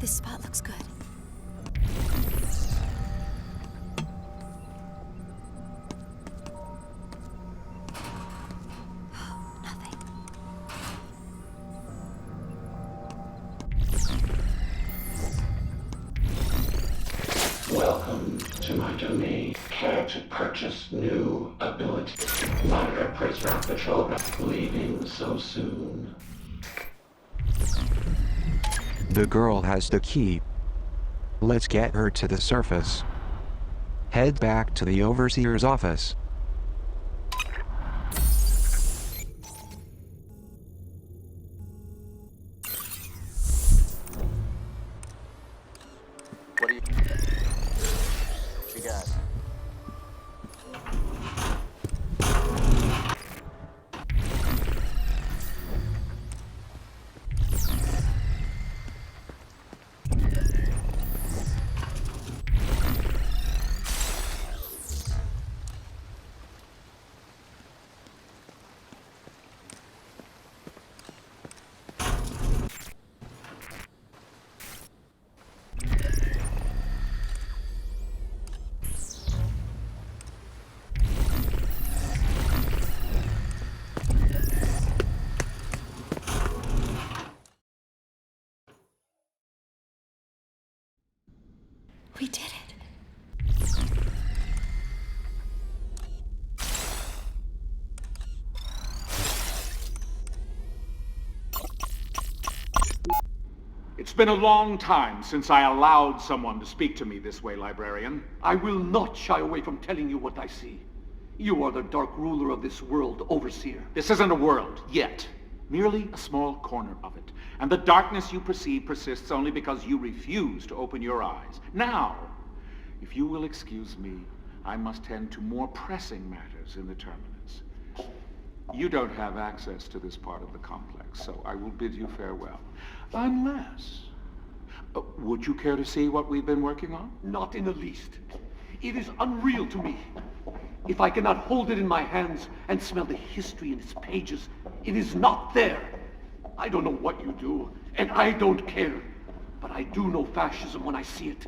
This spot looks good. Nothing. Welcome to my domain. Care to purchase new abilities? Minor prisoner patrol leaving so soon. The girl has the key. Let's get her to the surface. Head back to the Overseer's office. What do you got? We did it. It's been a long time since I allowed someone to speak to me this way, librarian. I will not shy away from telling you what I see. You are the dark ruler of this world, Overseer. This isn't a world, yet. Merely a small corner of it. And the darkness you perceive persists only because you refuse to open your eyes. Now, if you will excuse me, I must tend to more pressing matters in the Terminus. You don't have access to this part of the complex, so I will bid you farewell. Unless... would you care to see what we've been working on? Not in the least. It is unreal to me. If I cannot hold it in my hands and smell the history in its pages, it is not there. I don't know what you do, and I don't care. But I do know fascism when I see it.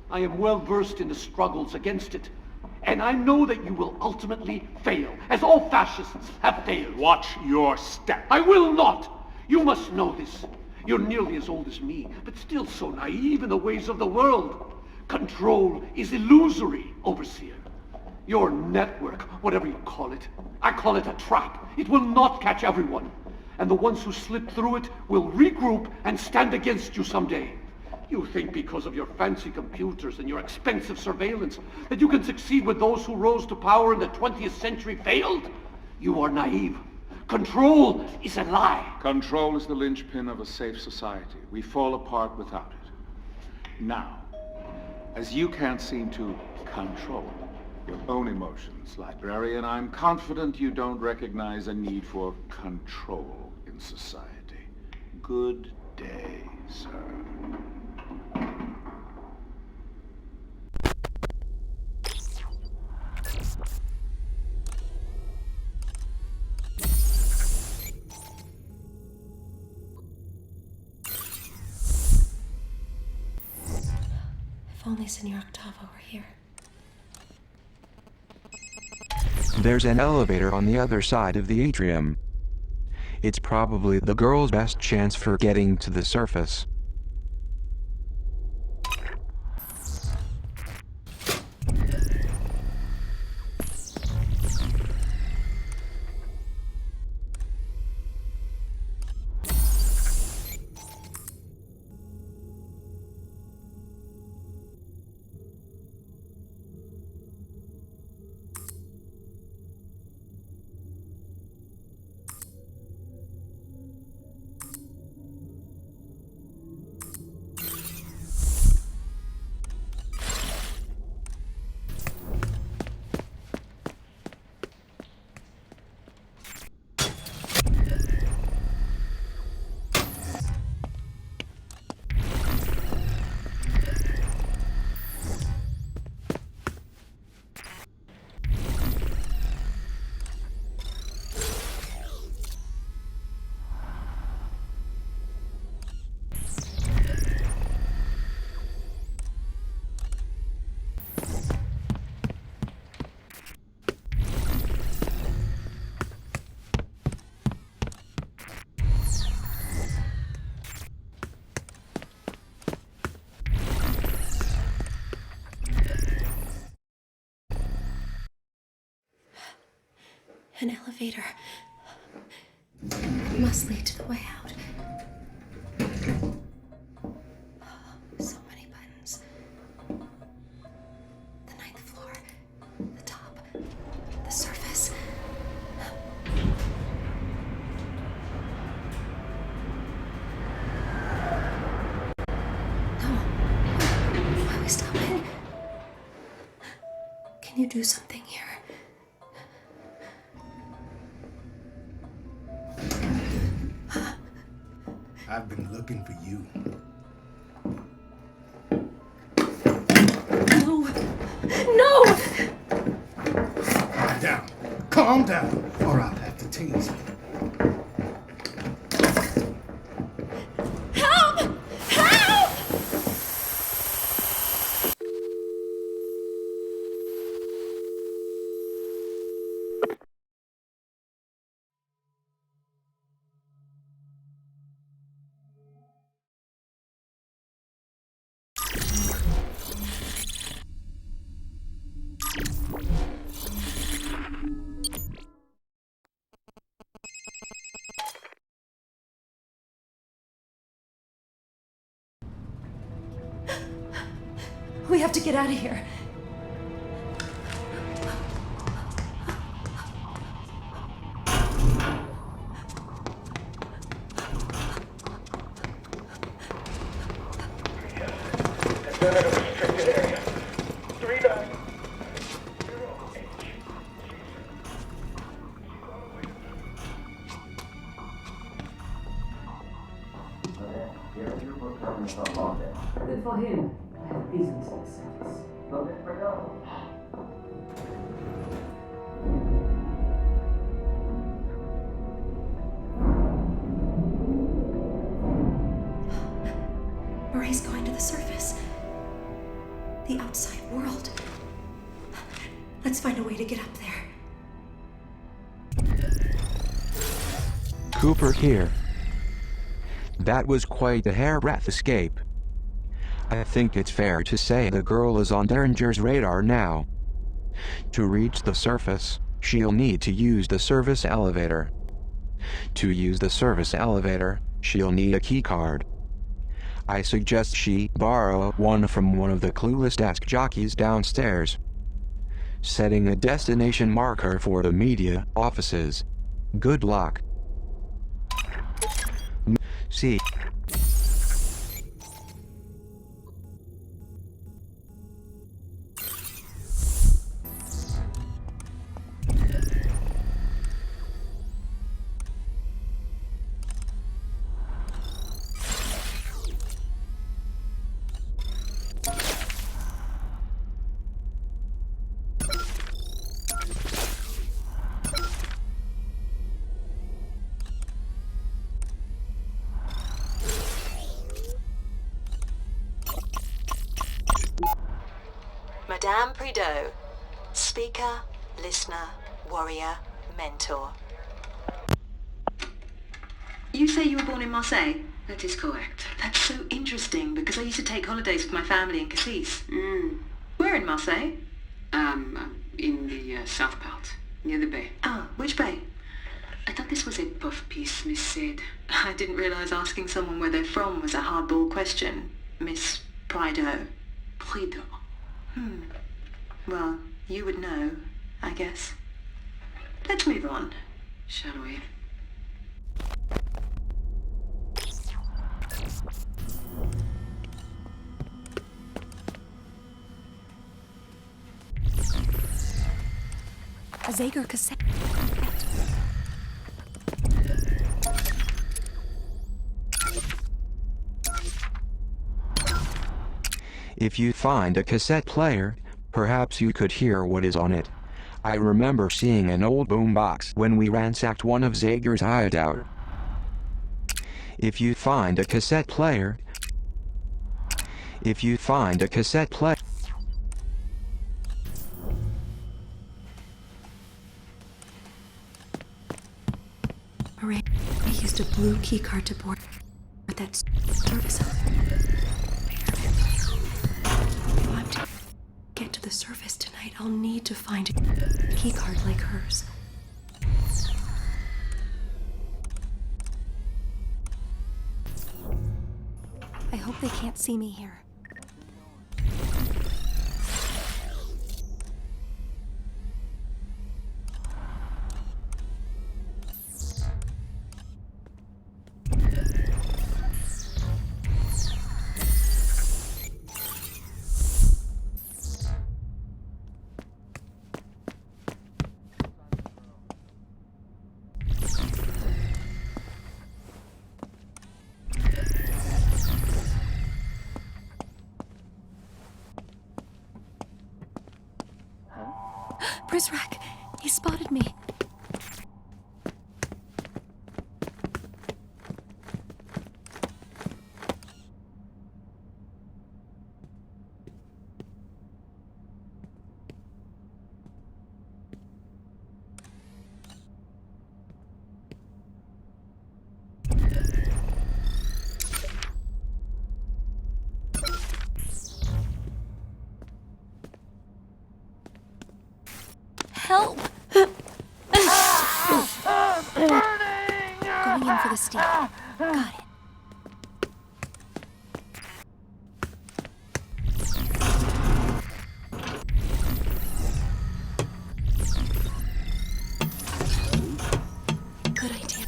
I am well versed in the struggles against it. And I know that you will ultimately fail, as all fascists have failed. Watch your step. I will not! You must know this. You're nearly as old as me, but still so naive in the ways of the world. Control is illusory, Overseer. Your network, whatever you call it, I call it a trap. It will not catch everyone. And the ones who slip through it will regroup and stand against you someday. You think because of your fancy computers and your expensive surveillance that you can succeed with those who rose to power in the 20th century failed? You are naive. Control is a lie. Control is the linchpin of a safe society. We fall apart without it. Now, as you can't seem to control your own emotions, librarian, I'm confident you don't recognize a need for control in society. Good day, sir. If only Senor Octavo were here. There's an elevator on the other side of the atrium. It's probably the girl's best chance for getting to the surface. An elevator. It must lead to the way out. So many buttons. The ninth floor. The top. The surface. No. Why are we stopping? Can you do something here? I've been looking for you. No! No! Calm down. Calm down, or I'll have to tase you. Help! Help! We have to get out of here. Restricted area. 39. Good for him. I have business in the service. Marie's going to the surface. The outside world. Let's find a way to get up there. Cooper here. That was quite a hairbreadth escape. I think it's fair to say the girl is on Derringer's radar now. To reach the surface, she'll need to use the service elevator. To use the service elevator, she'll need a keycard. I suggest she borrow one from one of the clueless desk jockeys downstairs. Setting a destination marker for the media offices. Good luck. See. Madame Prideaux, speaker, listener, warrior, mentor. You say you were born in Marseille? That is correct. That's so interesting because I used to take holidays with my family in Cassis. Where in Marseille? In the south part, near the bay. Ah, which bay? I thought this was a puff piece, Miss Said. I didn't realise asking someone where they're from was a hardball question, Miss Prideaux. Prideaux. Well, you would know, I guess. Let's move on. Shall we? A Zager cassette. If you find a cassette player, perhaps you could hear what is on it. I remember seeing an old boombox when we ransacked one of Zager's hideout. If you find a cassette player... Marie used a blue keycard to board that service. If I'm to get to the surface tonight, I'll need to find a keycard like hers. I hope they can't see me here. Prisrak, he spotted me. Help! Going in for the steel. Got it. Good idea.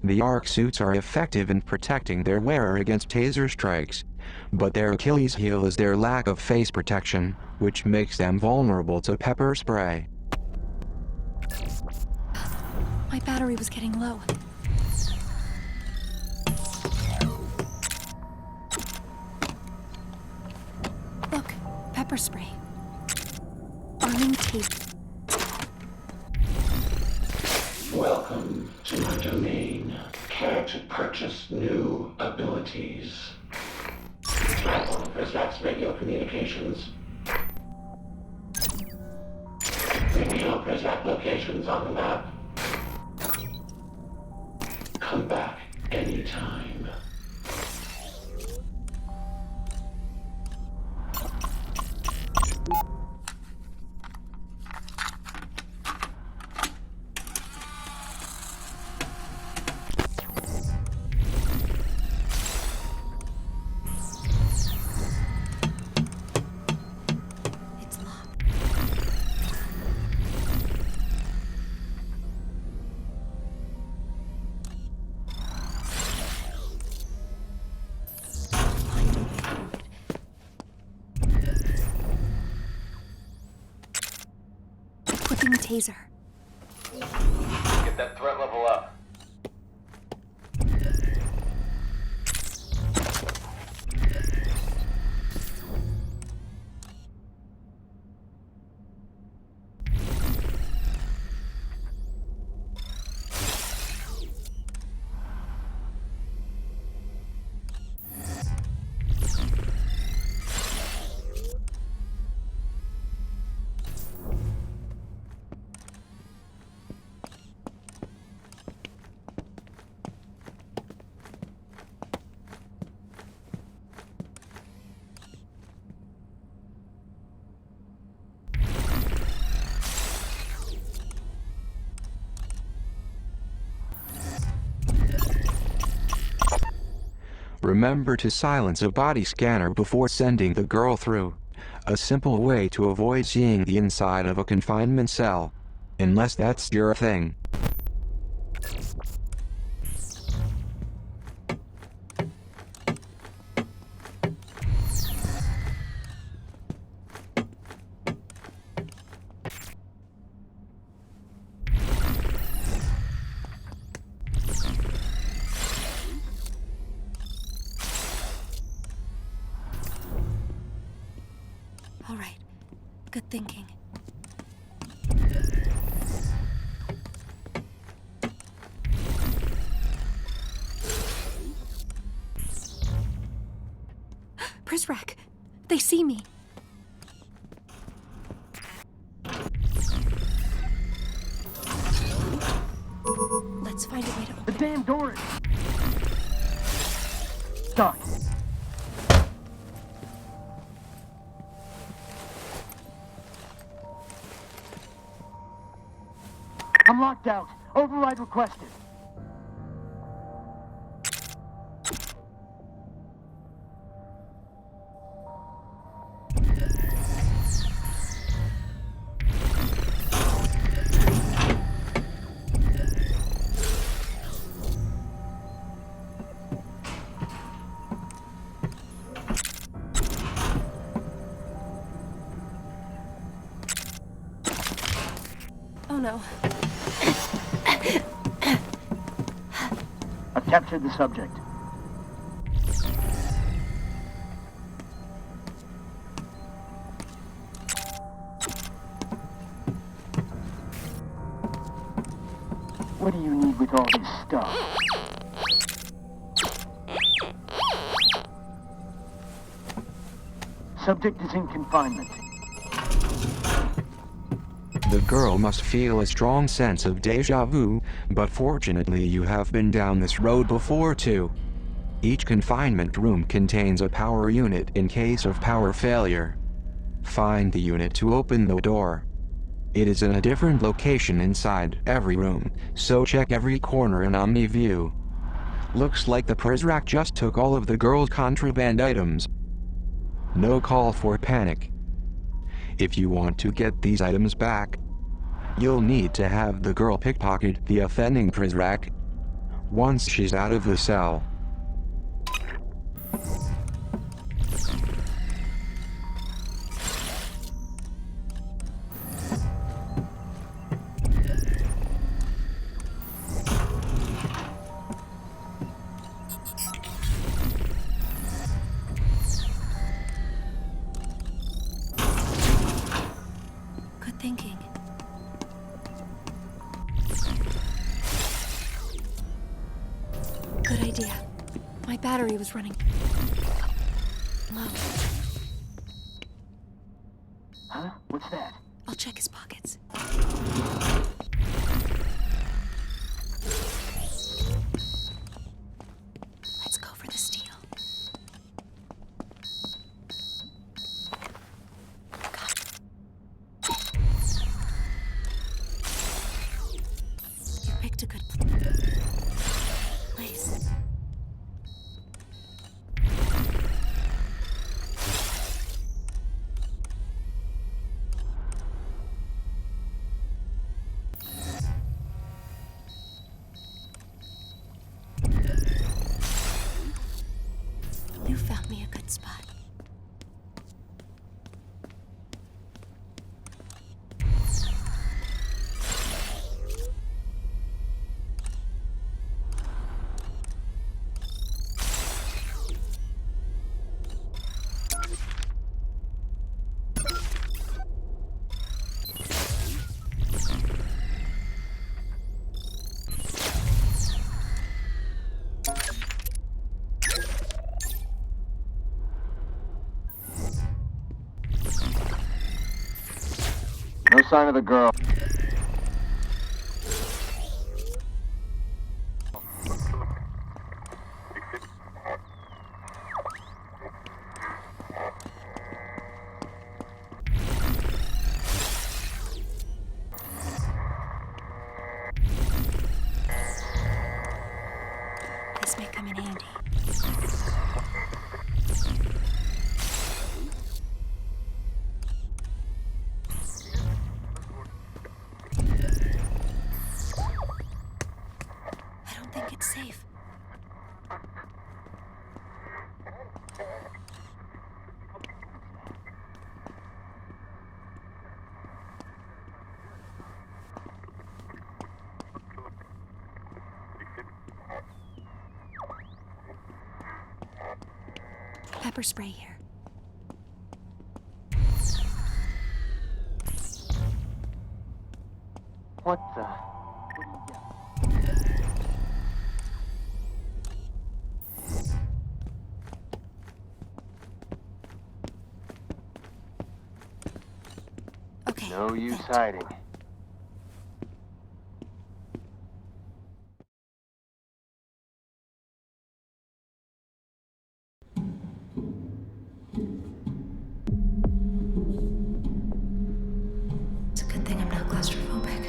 The arc suits are effective in protecting their wearer against taser strikes, but their Achilles heel is their lack of face protection, which makes them vulnerable to pepper spray. My battery was getting low. Look, pepper spray. Arming tape. Welcome to my domain. Care to purchase new abilities? Travel Prisrak's radio communications. Reveal Prisrak locations on the map. Come back anytime. It's locked. Find a way forward. Equipping the taser. Get that threat level up. Remember to silence a body scanner before sending the girl through. A simple way to avoid seeing the inside of a confinement cell. Unless that's your thing. All right. Good thinking. Prisrak, they see me. Let's find a way to open The damn door is stuck. I'm locked out. Override requested. Captured the subject. What do you need with all this stuff? Subject is in confinement. The girl must feel a strong sense of déjà vu, but fortunately you have been down this road before too. Each confinement room contains a power unit in case of power failure. Find the unit to open the door. It is in a different location inside every room, so check every corner in Omni View. Looks like the Prizrak just took all of the girl's contraband items. No call for panic. If you want to get these items back, you'll need to have the girl pickpocket the offending Prizrak once she's out of the cell. Thinking. Good idea. My battery was running low. Huh? What's that? I'll check his pockets. Let's go for the steal. A good place. You found me a good spot. No sign of the girl. This may come in handy. Safe. Pepper spray here. What the? Okay. No use hiding. It's a good thing I'm not claustrophobic.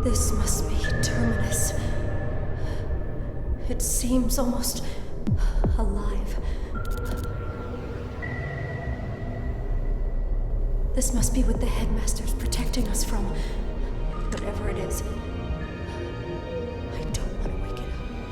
This must be Terminus. It seems almost alive. This must be what the headmaster's protecting us from. Whatever it is. I don't want to wake it up.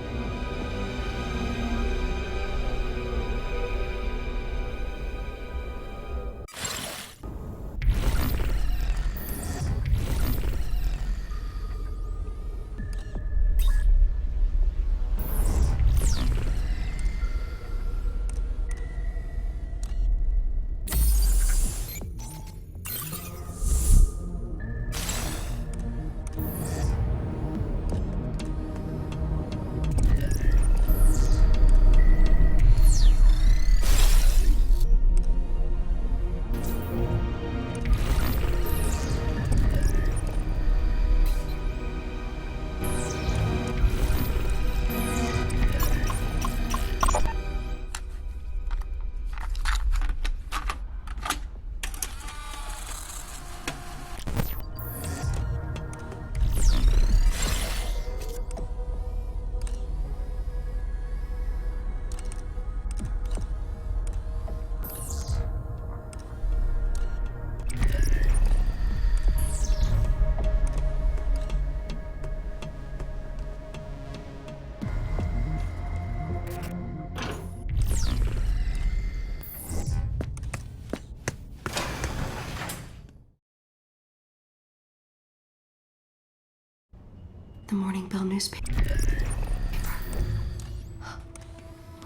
The Morning Bell newspaper.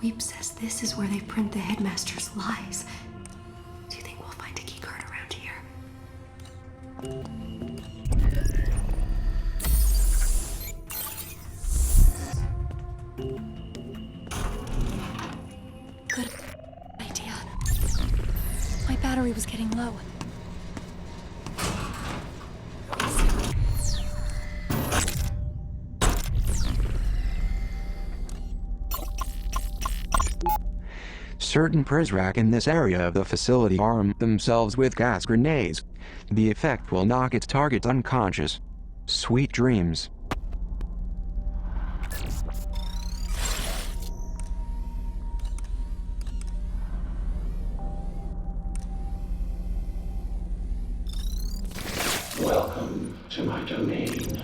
Weep says this is where they print the headmaster's lies. Do you think we'll find a keycard around here? Good idea. My battery was getting low. Certain Prizrak in this area of the facility arm themselves with gas grenades. The effect will knock its target unconscious. Sweet dreams. Welcome to my domain.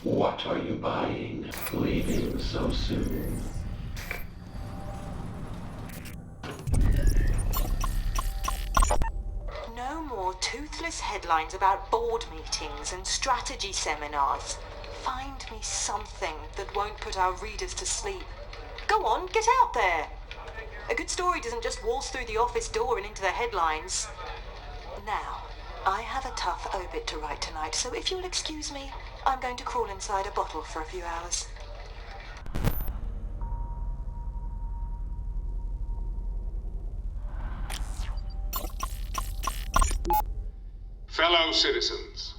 What are you buying, leaving so soon? No more toothless headlines about board meetings and strategy seminars. Find me something that won't put our readers to sleep. Go on, get out there. A good story doesn't just waltz through the office door and into the headlines. Now, I have a tough obit to write tonight, so if you'll excuse me, I'm going to crawl inside a bottle for a few hours. Fellow citizens,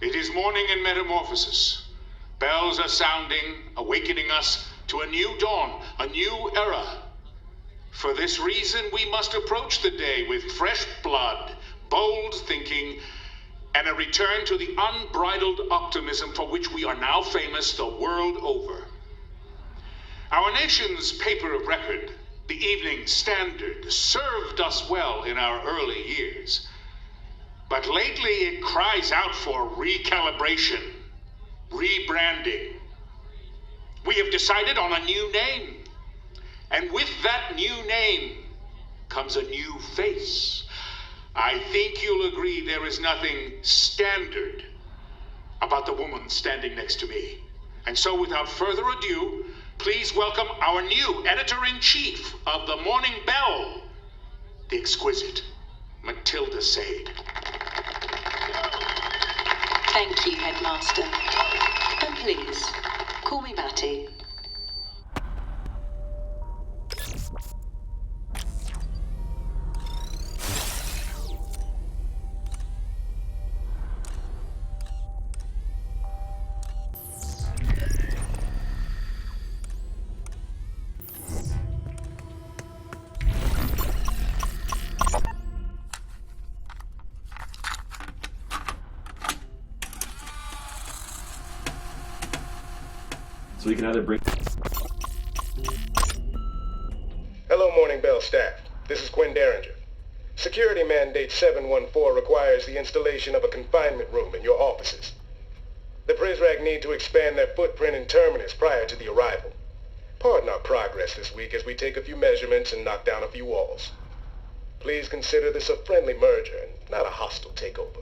it is morning in Metamorphosis. Bells are sounding, awakening us to a new dawn, a new era. For this reason, we must approach the day with fresh blood, bold thinking, and a return to the unbridled optimism for which we are now famous the world over. Our nation's paper of record, the Evening Standard, served us well in our early years. But lately it cries out for recalibration, rebranding. We have decided on a new name. And with that new name comes a new face. I think you'll agree there is nothing standard about the woman standing next to me. And so without further ado, please welcome our new editor-in-chief of the Morning Bell, the exquisite Matilda Sade. Thank you, Headmaster. And please, call me Batty. So we can either bring... Hello, Morning Bell staff. This is Quinn Derringer. Security Mandate 714 requires the installation of a confinement room in your offices. The Prizrak need to expand their footprint in Terminus prior to the arrival. Pardon our progress this week as we take a few measurements and knock down a few walls. Please consider this a friendly merger and not a hostile takeover.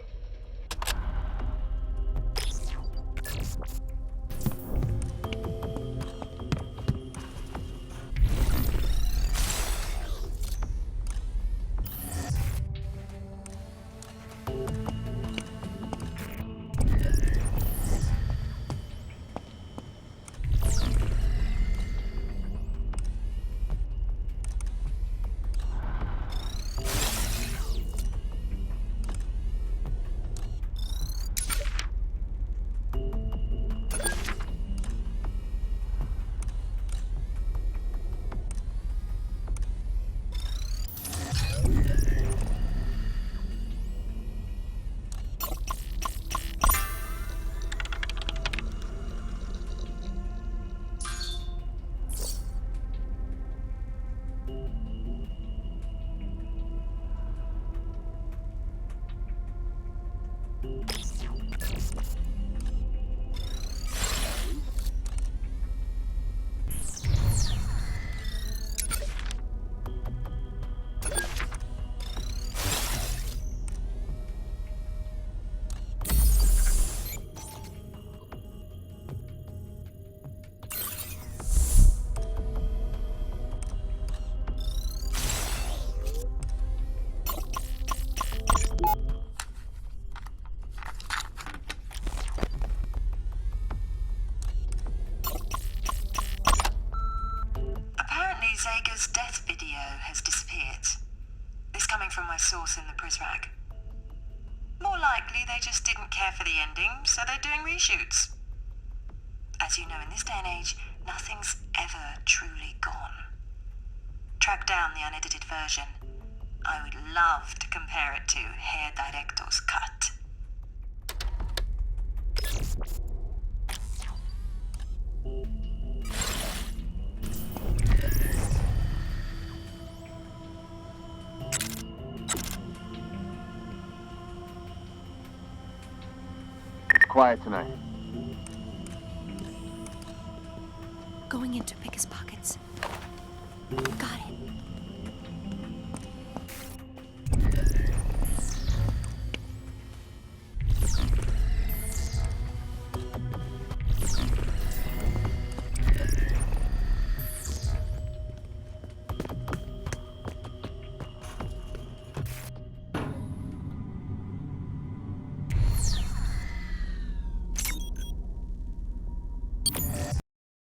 Beller's death video has disappeared. This coming from my source in the Prisrag. More likely they just didn't care for the ending, so they're doing reshoots. As you know, in this day and age, nothing's ever truly gone. Track down the unedited version. I would love to compare it to Herr Director's cut. Quiet tonight. Going in to pick his pockets. Got it.